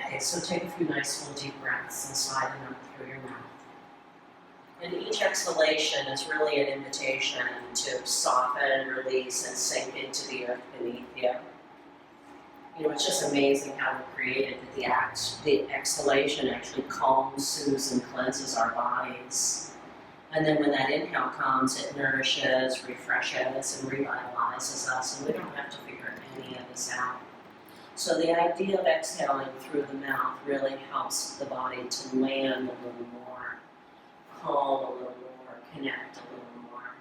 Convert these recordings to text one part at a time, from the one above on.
Okay, so take a few nice full deep breaths and slide them up through your mouth. And each exhalation is really an invitation to soften, release, and sink into the earth beneath you. You know, it's just amazing how we're created that the exhalation actually calms, soothes, and cleanses our bodies. And then when that inhale comes, it nourishes, refreshes, and revitalizes us, and we don't have to figure any of this out. So the idea of exhaling through the mouth really helps the body to land a little more, calm a little more, connect a little more.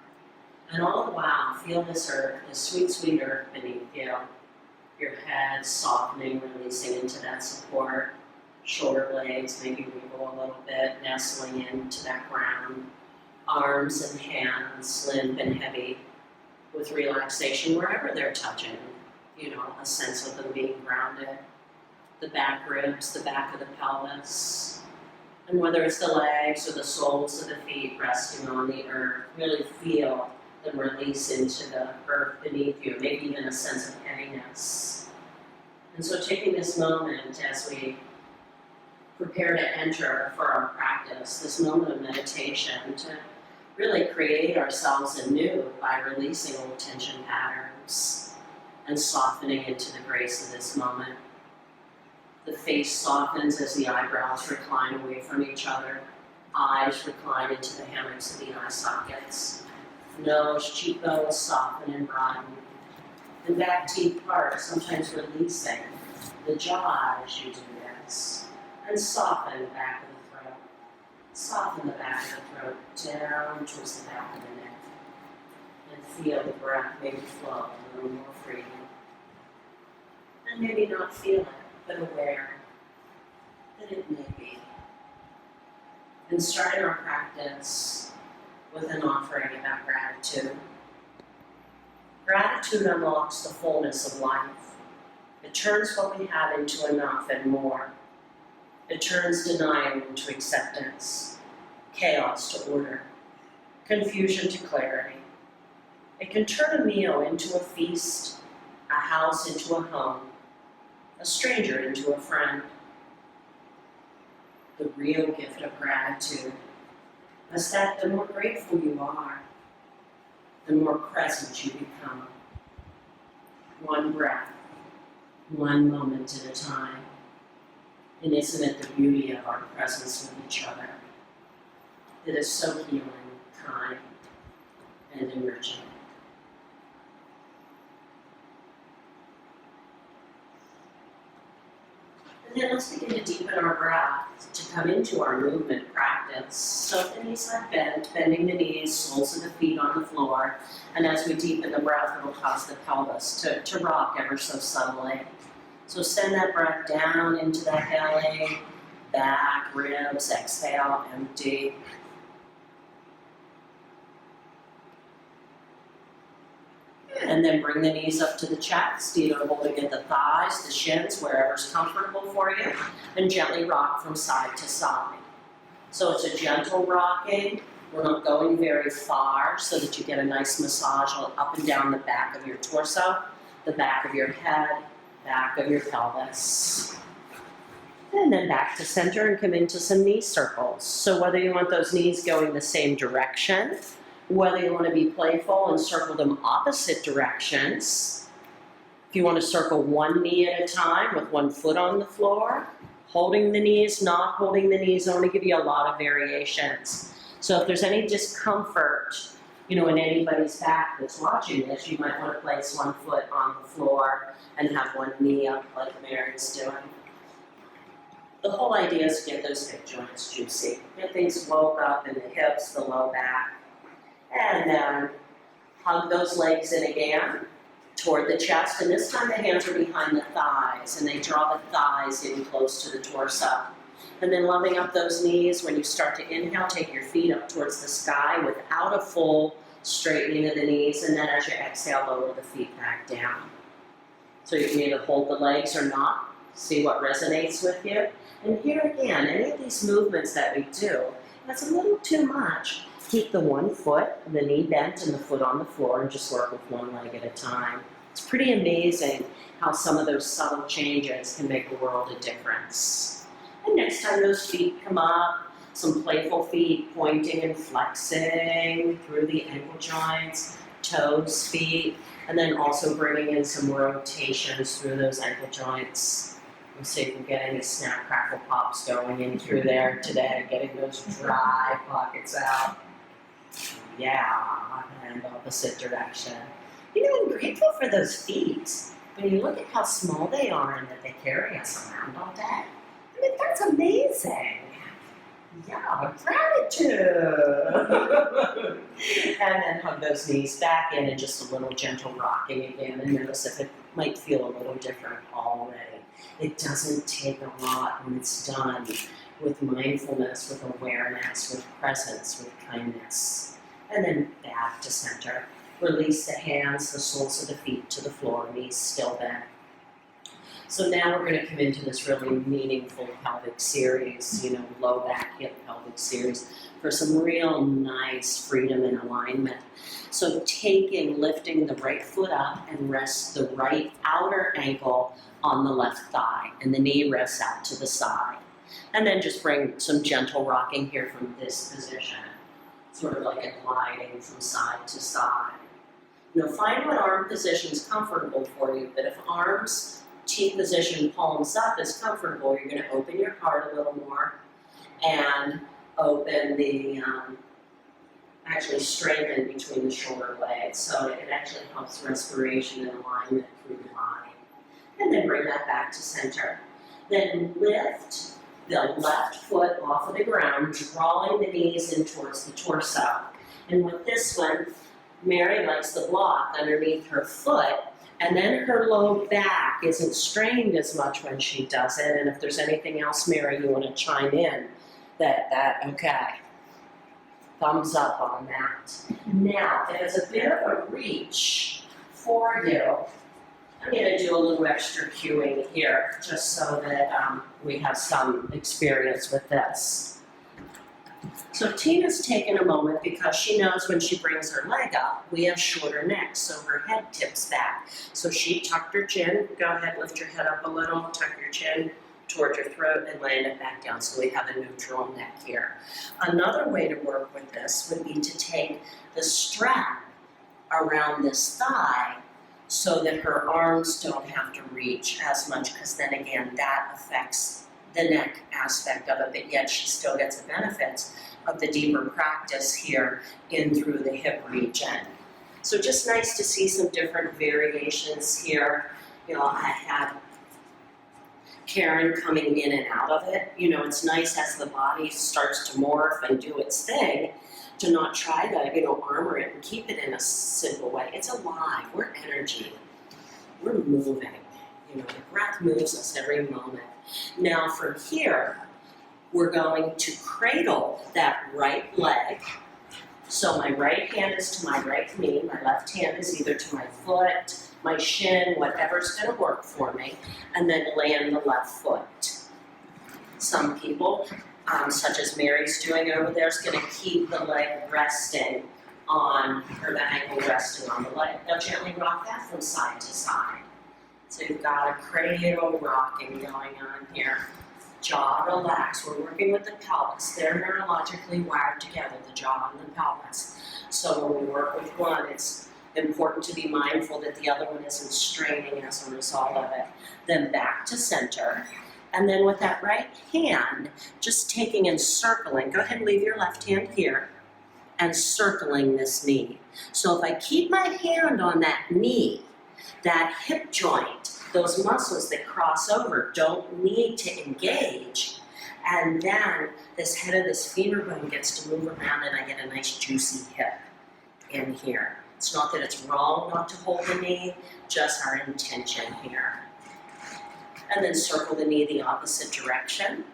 And all the while, feel this earth, this sweet, sweet earth beneath you. Your head softening, releasing into that support. Shoulder blades maybe wiggle a little bit, nestling into that ground. Arms and hands limp and heavy with relaxation wherever they're touching. You know, a sense of them being grounded. The back ribs, the back of the pelvis. And whether it's the legs or the soles of the feet resting on the earth, really feel them release into the earth beneath you, maybe even a sense of heaviness. And so taking this moment as we prepare to enter for our practice, this moment of meditation, to really create ourselves anew by releasing old tension patterns and softening into the grace of this moment. The face softens as the eyebrows recline away from each other. Eyes recline into the hammocks of the eye sockets. Nose, cheekbones soften and broaden. And back teeth part, sometimes releasing the jaw as you do this. And soften the back of the throat. Soften the back of the throat down towards the back of the neck. And feel the breath maybe flow a little more freely. And maybe not feel it, but aware that it may be. And starting our practice with an offering about gratitude. Gratitude unlocks the fullness of life. It turns what we have into enough and more. It turns denial into acceptance, chaos to order, confusion to clarity. It can turn a meal into a feast, a house into a home, a stranger into a friend. The real gift of gratitude is that the more grateful you are, the more present you become. One breath, one moment at a time. And isn't it the beauty of our presence with each other that is so healing, kind, and enriching? And then let's begin to deepen our breath to come into our movement practice. So if the knees are bent, bending the knees, soles of the feet on the floor, and as we deepen the breath, it'll cause the pelvis to rock ever so subtly. So send that breath down into the belly, back, ribs, exhale, empty. And then bring the knees up to the chest, either holding at the thighs, the shins, wherever's comfortable for you, and gently rock from side to side. So it's a gentle rocking. We're not going very far so that you get a nice massage up and down the back of your torso, the back of your head, back of your pelvis. And then back to center and come into some knee circles. So whether you want those knees going the same direction, whether you want to be playful and circle them opposite directions, if you want to circle one knee at a time with one foot on the floor, holding the knees, not holding the knees, only give you a lot of variations. So if there's any discomfort, in anybody's back that's watching this, you might want to place one foot on the floor and have one knee up like Mary's doing. The whole idea is to get those hip joints juicy. Get things woke up in the hips, the low back. And then hug those legs in again toward the chest. And this time the hands are behind the thighs and they draw the thighs in close to the torso. And then loving up those knees. When you start to inhale, take your feet up towards the sky without a full straightening of the knees. And then as you exhale, lower the feet back down. So you can either hold the legs or not. See what resonates with you. And here again, any of these movements that we do, that's a little too much. Keep the one foot, the knee bent, and the foot on the floor, and just work with one leg at a time. It's pretty amazing how some of those subtle changes can make a world of difference. And next time those feet come up, some playful feet pointing and flexing through the ankle joints, toes, feet, and then also bringing in some rotations through those ankle joints. We'll see if we get any snap, crackle, pops going in through there today, getting those dry pockets out. Yeah, and opposite direction. You know, I'm grateful for those feet. When you look at how small they are and that they carry us around all day, I mean, that's amazing. Yeah, gratitude. And then hug those knees back in and just a little gentle rocking again, and notice if it might feel a little different already. It doesn't take a lot when it's done with mindfulness, with awareness, with presence, with kindness. And then back to center. Release the hands, the soles of the feet to the floor, knees still bent. So now we're going to come into this really meaningful pelvic series, you know, low back, hip pelvic series for some real nice freedom and alignment. So lifting the right foot up and rest the right outer ankle on the left thigh, and the knee rests out to the side. And then just bring some gentle rocking here from this position, sort of like a gliding from side to side. You know, find what arm position is comfortable for you, but if arms, T position, palms up is comfortable, you're going to open your heart a little more and open the, actually straighten between the shoulder blades, so it actually helps respiration and alignment through the body. And then bring that back to center. Then lift the left foot off of the ground, drawing the knees in towards the torso. And with this one, Mary likes the block underneath her foot, and then her low back isn't strained as much when she does it. And if there's anything else, Mary, you want to chime in, okay. Thumbs up on that. Now, if it's a bit of a reach for you, I'm going to do a little extra cueing here, just so that we have some experience with this. So Tina's taken a moment because she knows when she brings her leg up, we have shorter necks, so her head tips back. So she tucked her chin. Go ahead, lift your head up a little, tuck your chin towards your throat and land it back down, so we have a neutral neck here. Another way to work with this would be to take the strap around this thigh so that her arms don't have to reach as much, because then again, that affects the neck aspect of it, but yet she still gets the benefits of the deeper practice here in through the hip region. So just nice to see some different variations here. You know, I had Karen coming in and out of it. You know, it's nice as the body starts to morph and do its thing to not try to, you know, armor it and keep it in a simple way. It's alive. We're energy. We're moving. You know, the breath moves us every moment. Now from here, we're going to cradle that right leg. So my right hand is to my right knee, my left hand is either to my foot, my shin, whatever's going to work for me, and then land the left foot. Some people, such as Mary's doing over there, is going to keep the leg resting on, or the ankle resting on the leg. Now gently rock that from side to side. So you've got a cradle rocking going on here. Jaw relaxed. We're working with the pelvis. They're neurologically wired together, the jaw and the pelvis. So when we work with one, it's important to be mindful that the other one isn't straining as a result of it. Then back to center. And then with that right hand, just taking and circling. Go ahead and leave your left hand here and circling this knee. So if I keep my hand on that knee, that hip joint, those muscles that cross over don't need to engage, and then this head of this femur bone gets to move around and I get a nice juicy hip in here. It's not that it's wrong not to hold the knee, just our intention here. And then circle the knee the opposite direction.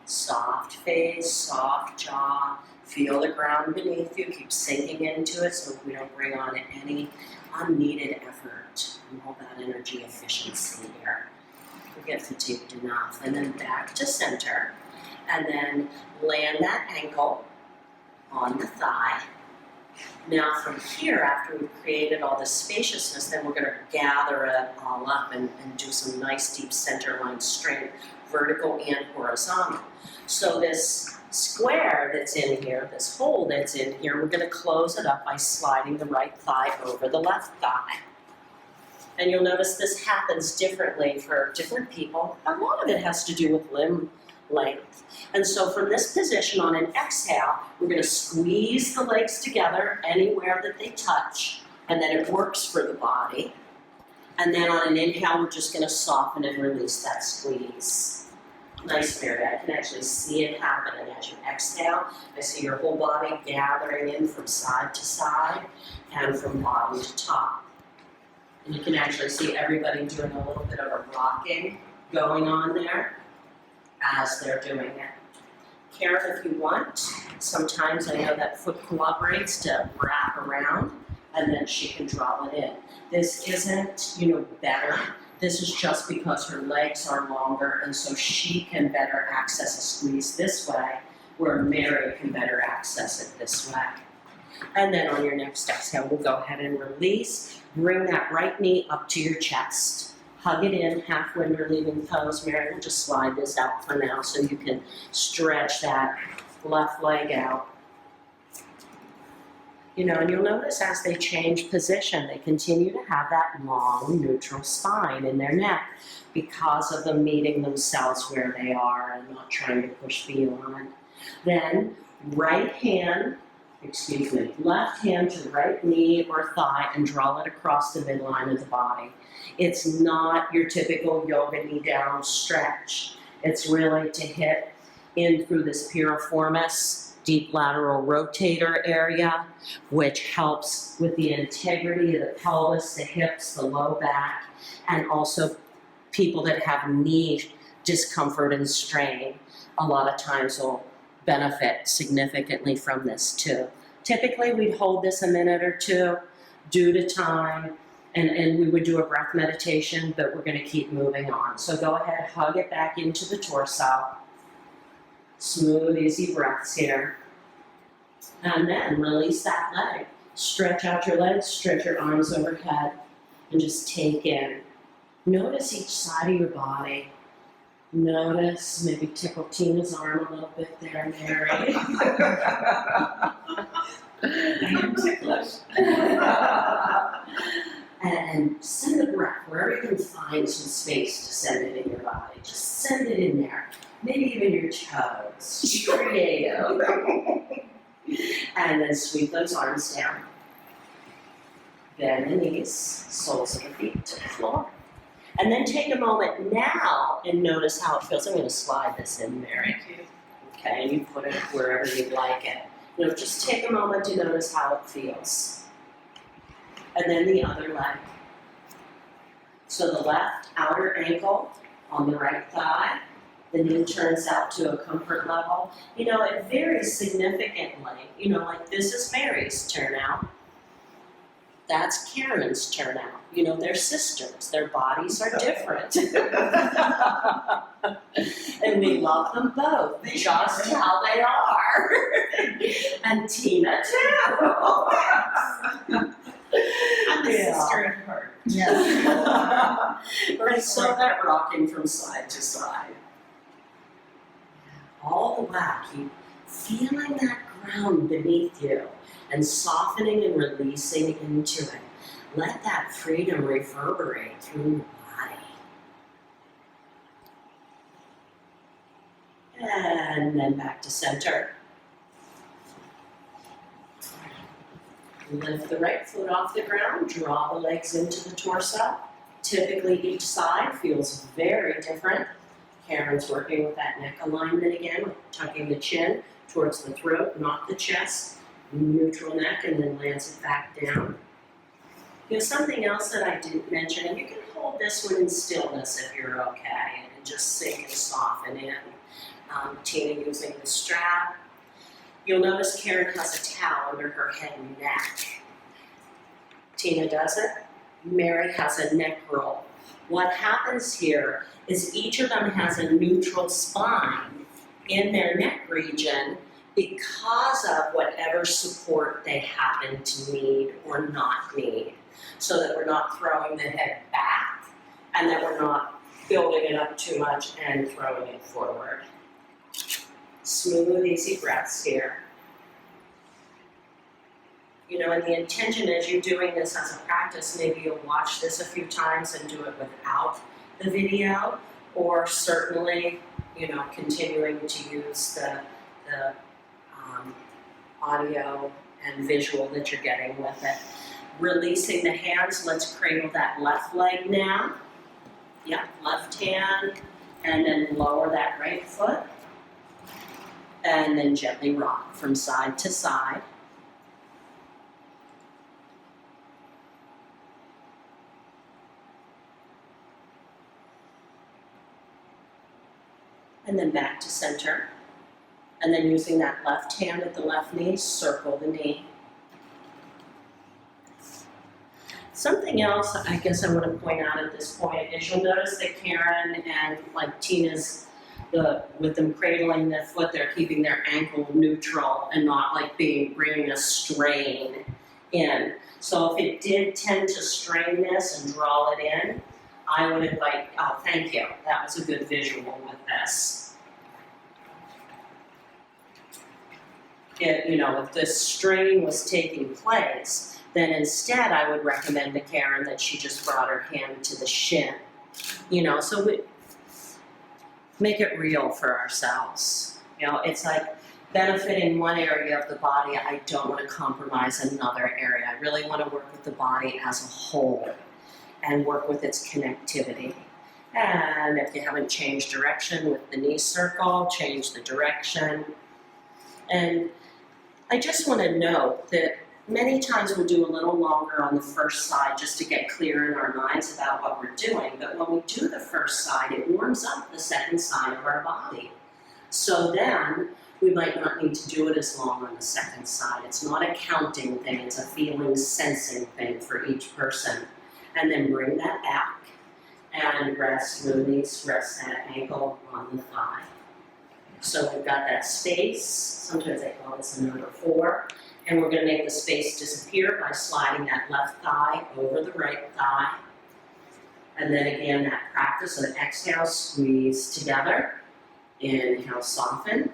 Soft face, soft jaw, feel the ground beneath you, keep sinking into it so we don't bring on any unneeded effort and all that energy efficiency here. We get fatigued enough. And then back to center, and then land that ankle on the thigh, Now from here, after we've created all this spaciousness, then we're going to gather it all up and do some nice deep center line strength, vertical and horizontal. So this square that's in here, this hole that's in here, we're going to close it up by sliding the right thigh over the left thigh. And you'll notice this happens differently for different people. A lot of it has to do with limb length. And so from this position on an exhale, we're going to squeeze the legs together anywhere that they touch, and then it works for the body. And then on an inhale, we're just going to soften and release that squeeze. Nice, Mary. I can actually see it happening as you exhale. I see your whole body gathering in from side to side and from bottom to top. And you can actually see everybody doing a little bit of a rocking going on there as they're doing it. Karen, if you want, sometimes I know that foot cooperates to wrap around and then she can draw it in. This isn't, better. This is just because her legs are longer and so she can better access a squeeze this way, where Mary can better access it this way. And then on your next exhale, we'll go ahead and release. Bring that right knee up to your chest. Hug it in, half window leaving pose. Mary will just slide this out for now so you can stretch that left leg out. And you'll notice as they change position, they continue to have that long neutral spine in their neck because of them meeting themselves where they are and not trying to push beyond. Then left hand to right knee or thigh and draw it across the midline of the body. It's not your typical yoga knee down stretch. It's really to hit in through this piriformis, deep lateral rotator area, which helps with the integrity of the pelvis, the hips, the low back, and also people that have knee discomfort and strain a lot of times will benefit significantly from this too. Typically, we'd hold this a minute or two due to time, and we would do a breath meditation, but we're going to keep moving on. So go ahead, hug it back into the torso. Smooth, easy breaths here. And then release that leg. Stretch out your legs, stretch your arms overhead, and just take in. Notice each side of your body. Notice, maybe tickle Tina's arm a little bit there, Mary. I am ticklish. And send the breath wherever you can find some space to send it in your body. Just send it in there. Maybe even your toes. Creative. And then sweep those arms down. Bend the knees, soles of the feet to the floor. And then take a moment now and notice how it feels. I'm going to slide this in, Mary. Okay, and you put it wherever you'd like it. Just take a moment to notice how it feels. And then the other leg. So the left outer ankle on the right thigh. The knee turns out to a comfort level. It varies significantly. Like this is Mary's turnout. That's Karen's turnout. They're sisters. Their bodies are different. And we love them both, just how they are. And Tina too. I'm the sister at heart. Yes. Right, so that rocking from side to side. All the while, keep feeling that ground beneath you and softening and releasing into it. Let that freedom reverberate through your body. And then back to center. Lift the right foot off the ground, draw the legs into the torso. Typically each side feels very different. Karen's working with that neck alignment again, tucking the chin towards the throat, not the chest. Neutral neck, and then lands it back down. Something else that I didn't mention, and you can hold this one in stillness if you're okay, and just sink and soften in. Tina using the strap. You'll notice Karen has a towel under her head and neck. Tina doesn't. Mary has a neck roll. What happens here is each of them has a neutral spine in their neck region, because of whatever support they happen to need or not need, so that we're not throwing the head back and that we're not building it up too much and throwing it forward. Smooth, easy breaths here. You know, and the intention as you're doing this as a practice, maybe you'll watch this a few times and do it without the video, or certainly, you know, continuing to use the audio and visual that you're getting with it. Releasing the hands, let's cradle that left leg now. Yep, left hand, and then lower that right foot. And then gently rock from side to side. And then back to center. And then using that left hand at the left knee, circle the knee. Something else I guess I want to point out at this point is you'll notice that Karen and like Tina's, with them cradling their foot, they're keeping their ankle neutral and not like bringing a strain in. So if it did tend to strain this and draw it in, I would invite, oh, thank you. That was a good visual with this. You know, if this strain was taking place, then instead I would recommend to Karen that she just brought her hand to the shin. You know, so we make it real for ourselves. You know, it's like benefiting one area of the body, I don't want to compromise another area. I really want to work with the body as a whole and work with its connectivity. And if you haven't changed direction with the knee circle, change the direction. And I just want to note that many times we'll do a little longer on the first side just to get clear in our minds about what we're doing. But when we do the first side, it warms up the second side of our body. So then we might not need to do it as long on the second side. It's not a counting thing, it's a feeling, sensing thing for each person. And then bring that back and rest, release, rest that ankle on the thigh. So we've got that space, sometimes I call this a number 4, and we're going to make the space disappear by sliding that left thigh over the right thigh. And then again, that practice of exhale, squeeze together, inhale, soften,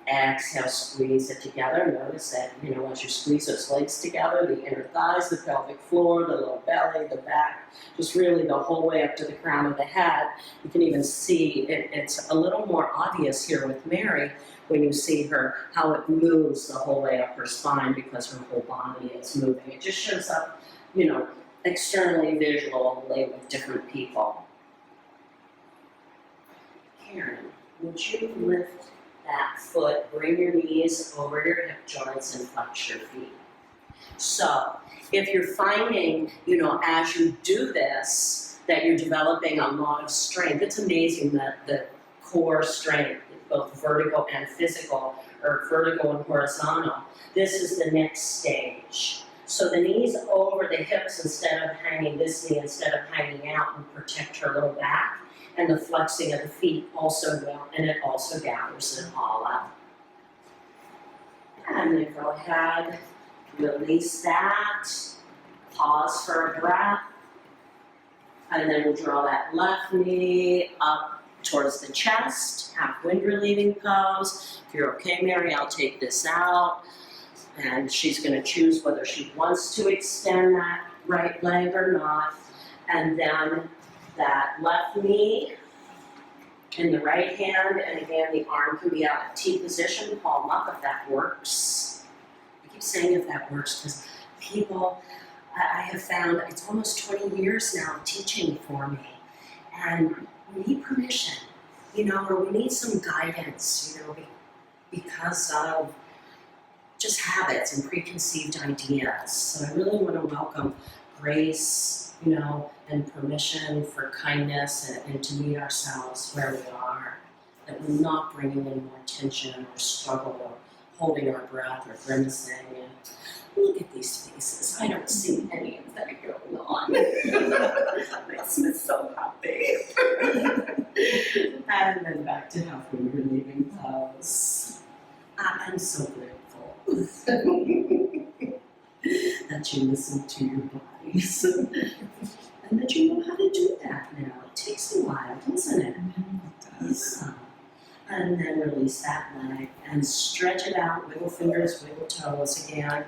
exhale, squeeze it together. Notice that, you know, as you squeeze those legs together, the inner thighs, the pelvic floor, the lower belly, the back, just really the whole way up to the crown of the head. You can even see it's a little more obvious here with Mary when you see her, how it moves the whole way up her spine because her whole body is moving. It just shows up, you know, externally visually with different people. Karen, would you lift that foot, bring your knees over your hip joints and flex your feet. So if you're finding, you know, as you do this, that you're developing a lot of strength, it's amazing that the core strength, both vertical and physical, or vertical and horizontal, this is the next stage. So the knees over the hips instead of hanging, this knee instead of hanging out and protect her little back. And the flexing of the feet also will, and it also gathers it all up. And then go ahead, release that, pause for a breath, and then we'll draw that left knee up towards the chest, half wind relieving pose. If you're okay, Mary, I'll take this out. And she's going to choose whether she wants to extend that right leg or not. And then that left knee in the right hand, and again, the arm can be out at T position, palm up if that works. I keep saying if that works because people, I have found it's almost 20 years now of teaching for me, and we need permission, you know, or we need some guidance, you know, because of just habits and preconceived ideas. So I really want to welcome grace, you know, and permission for kindness and to meet ourselves where we are, that we're not bringing in more tension or struggle or holding our breath or grimacing. And look at these faces. I don't see any of that going on. Makes me so happy. And then back to half wind relieving pose. I'm so grateful that you listen to your bodies and that you know how to do that now. It takes a while, doesn't it? It does. Yeah. And then release that leg and stretch it out, wiggle fingers, wiggle toes again.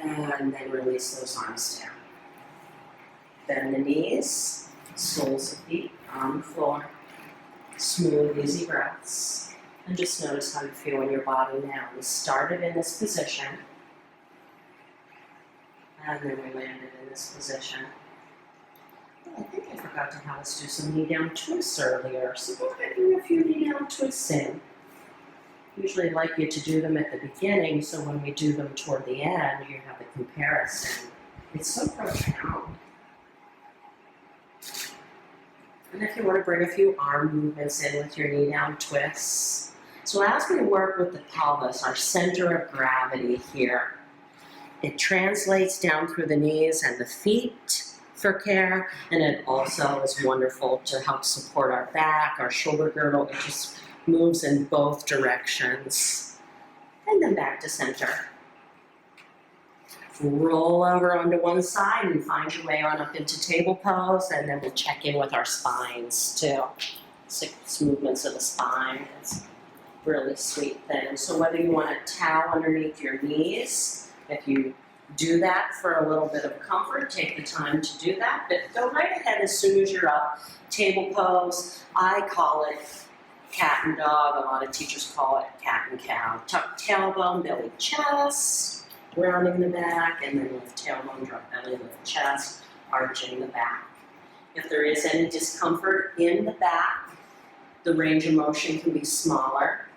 And then release those arms down. Bend the knees, soles of feet on the floor. Smooth, easy breaths. And just notice how you feel in your body now. We started in this position. And then we landed in this position. I think I forgot to have us do some knee down twists earlier. So go ahead and bring a few knee down twists in. Usually like you to do them at the beginning, so when we do them toward the end, you have the comparison. It's so profound. And if you want to bring a few arm movements in with your knee down twists. So as we work with the pelvis, our center of gravity here, it translates down through the knees and the feet for care, and it also is wonderful to help support our back, our shoulder girdle. It just moves in both directions. And then back to center. Roll over onto one side and find your way on up into table pose, and then we'll check in with our spines too. 6 movements of the spine. It's a really sweet thing. So whether you want a towel underneath your knees, if you do that for a little bit of comfort, take the time to do that, but go right ahead as soon as you're up. Table pose, I call it cat and dog, a lot of teachers call it cat and cow. Tuck tailbone, belly chest, rounding the back, and then lift tailbone, drop belly, lift chest, arching the back. If there is any discomfort in the back, the range of motion can be smaller.